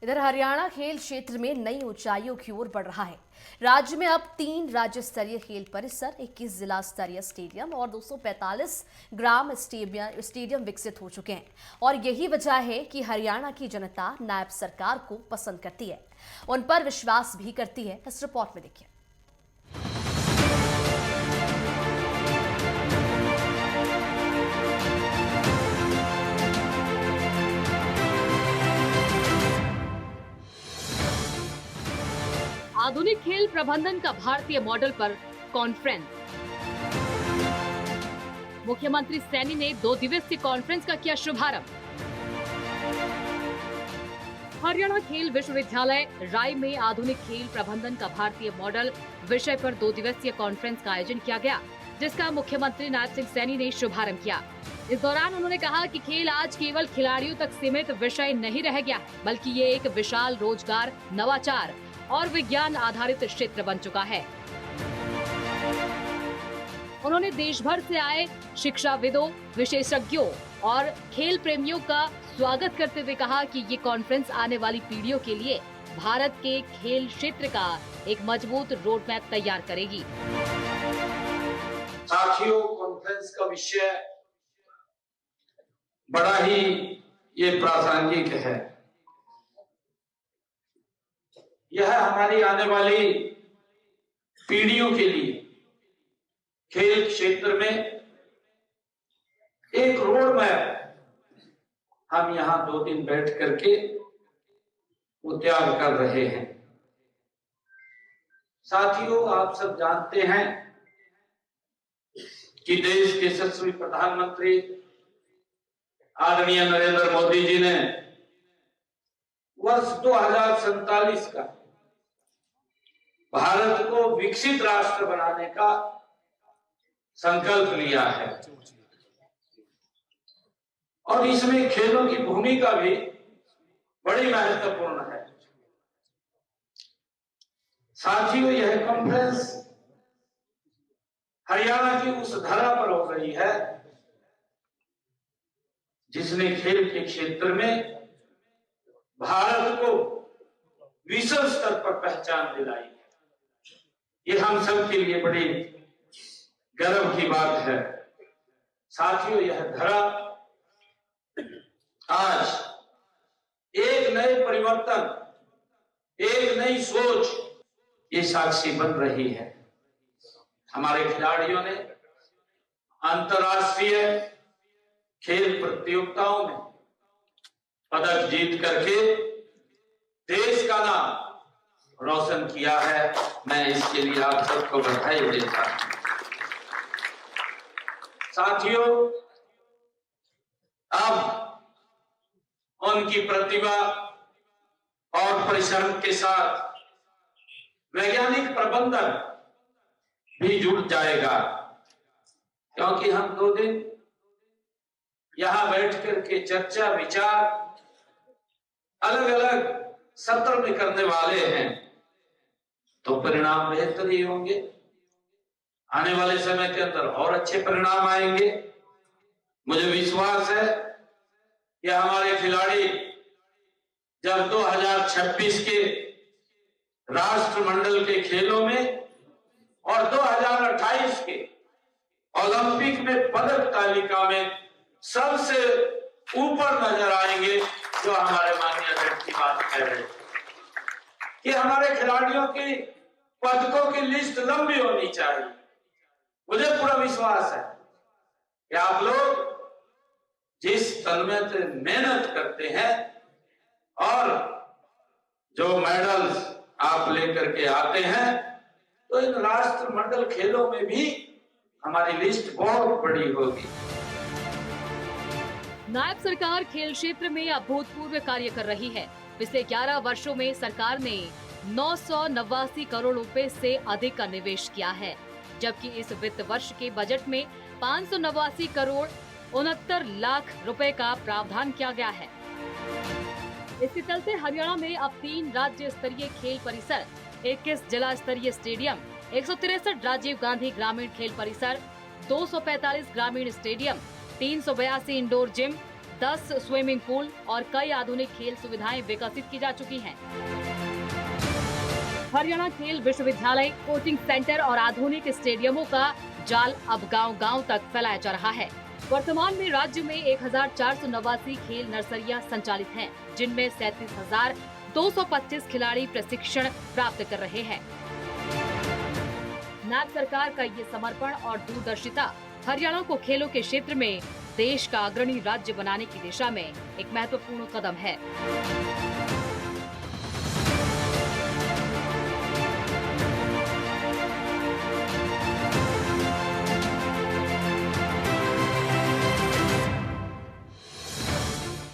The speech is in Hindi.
इधर हरियाणा खेल क्षेत्र में नई ऊंचाइयों की ओर बढ़ रहा है। राज्य में अब 3 राज्य स्तरीय खेल परिसर, 21 जिला स्तरीय स्टेडियम और 245 ग्राम स्टेडियम विकसित हो चुके हैं। और यही वजह है कि हरियाणा की जनता नायब सरकार को पसंद करती है, उन पर विश्वास भी करती है। इस रिपोर्ट में देखिए। आधुनिक खेल प्रबंधन का भारतीय मॉडल पर कॉन्फ्रेंस। मुख्यमंत्री सैनी ने 2 दिवसीय कॉन्फ्रेंस का किया शुभारंभ। हरियाणा खेल विश्वविद्यालय राय में आधुनिक खेल प्रबंधन का भारतीय मॉडल विषय पर 2 दिवसीय कॉन्फ्रेंस का आयोजन किया गया, जिसका मुख्यमंत्री नायब सिंह सैनी ने शुभारंभ किया। इस दौरान उन्होंने कहा कि खेल आज केवल खिलाड़ियों तक सीमित विषय नहीं रह गया, बल्कि ये एक विशाल रोजगार, नवाचार और विज्ञान आधारित क्षेत्र बन चुका है। उन्होंने देश भर से आए शिक्षाविदों, विशेषज्ञों और खेल प्रेमियों का स्वागत करते हुए कहा कि ये कॉन्फ्रेंस आने वाली पीढ़ियों के लिए भारत के खेल क्षेत्र का एक मजबूत रोड मैप तैयार करेगी। साथियों, कॉन्फ्रेंस का विषय बड़ा ही ये प्रासंगिक है। यह हमारी आने वाली पीढ़ियों के लिए खेल क्षेत्र में एक रोड मैप हम यहां 2 दिन बैठ करके वो तैयार कर रहे हैं। साथियों, आप सब जानते हैं कि देश के यशस्वी प्रधानमंत्री आदरणीय नरेंद्र मोदी जी ने वर्ष 2047 का भारत को विकसित राष्ट्र बनाने का संकल्प लिया है और इसमें खेलों की भूमिका भी बड़ी महत्वपूर्ण है। साथियों, यह कॉन्फ्रेंस हरियाणा की उस धरा पर हो रही है जिसने खेल के क्षेत्र में भारत को विश्व स्तर पर पहचान दिलाई है। ये हम सब के लिए बड़ी गर्व की बात है। साथियों, यह धरा आज एक नए परिवर्तन, एक नई सोच ये साक्षी बन रही है। हमारे खिलाड़ियों ने अंतर्राष्ट्रीय खेल प्रतियोगिताओं में पदक जीत करके देश का नाम रोशन किया है। मैं इसके लिए आप सबको बधाई देता हूं। साथियों, अब उनकी प्रतिभा और परिश्रम के साथ वैज्ञानिक प्रबंधन भी जुड़ जाएगा, क्योंकि हम 2 दिन यहां बैठ करके चर्चा विचार अलग अलग सत्र में करने वाले हैं, तो परिणाम बेहतर ही होंगे। आने वाले समय के अंदर और अच्छे परिणाम आएंगे। मुझे विश्वास है कि हमारे खिलाड़ी जब 2026 के राष्ट्रमंडल के खेलों में और 2028 के ओलंपिक में पदक तालिका में सबसे ऊपर नजर आएंगे, जो हमारे माननीय अध्यक्ष की बात कह रहे हैं कि हमारे खिलाड़ियों की पदकों की लिस्ट लंबी होनी चाहिए। मुझे पूरा विश्वास है कि आप लोग जिस तन्मय से मेहनत करते हैं और जो मेडल्स आप लेकर के आते हैं, तो इन राष्ट्रमंडल खेलों में भी हमारी लिस्ट बहुत बड़ी होगी। नायब सरकार खेल क्षेत्र में अभूतपूर्व कार्य कर रही है। पिछले 11 वर्षों में सरकार ने 989 करोड़ रुपए से अधिक का निवेश किया है, जबकि इस वित्त वर्ष के बजट में 589 करोड़ 69 लाख रुपए का प्रावधान किया गया है। इसके चलते हरियाणा में अब 3 राज्य स्तरीय खेल परिसर, 21 जिला स्तरीय स्टेडियम, 163 राजीव गांधी ग्रामीण खेल परिसर, 245 ग्रामीण stadium, 382 indoor gym, 10 swimming pool और कई आधुनिक खेल सुविधाएं विकसित की जा चुकी हैं। हरियाणा खेल विश्वविद्यालय, कोचिंग सेंटर और आधुनिक स्टेडियमों का जाल अब गांव-गांव तक फैलाया जा रहा है। वर्तमान में राज्य में 1489 खेल नर्सरियां संचालित हैं, जिनमें 37,225 खिलाड़ी प्रशिक्षण प्राप्त कर रहे हैं। नाथ सरकार का ये समर्पण और दूरदर्शिता हरियाणा को खेलों के क्षेत्र में देश का अग्रणी राज्य बनाने की दिशा में एक महत्वपूर्ण कदम है।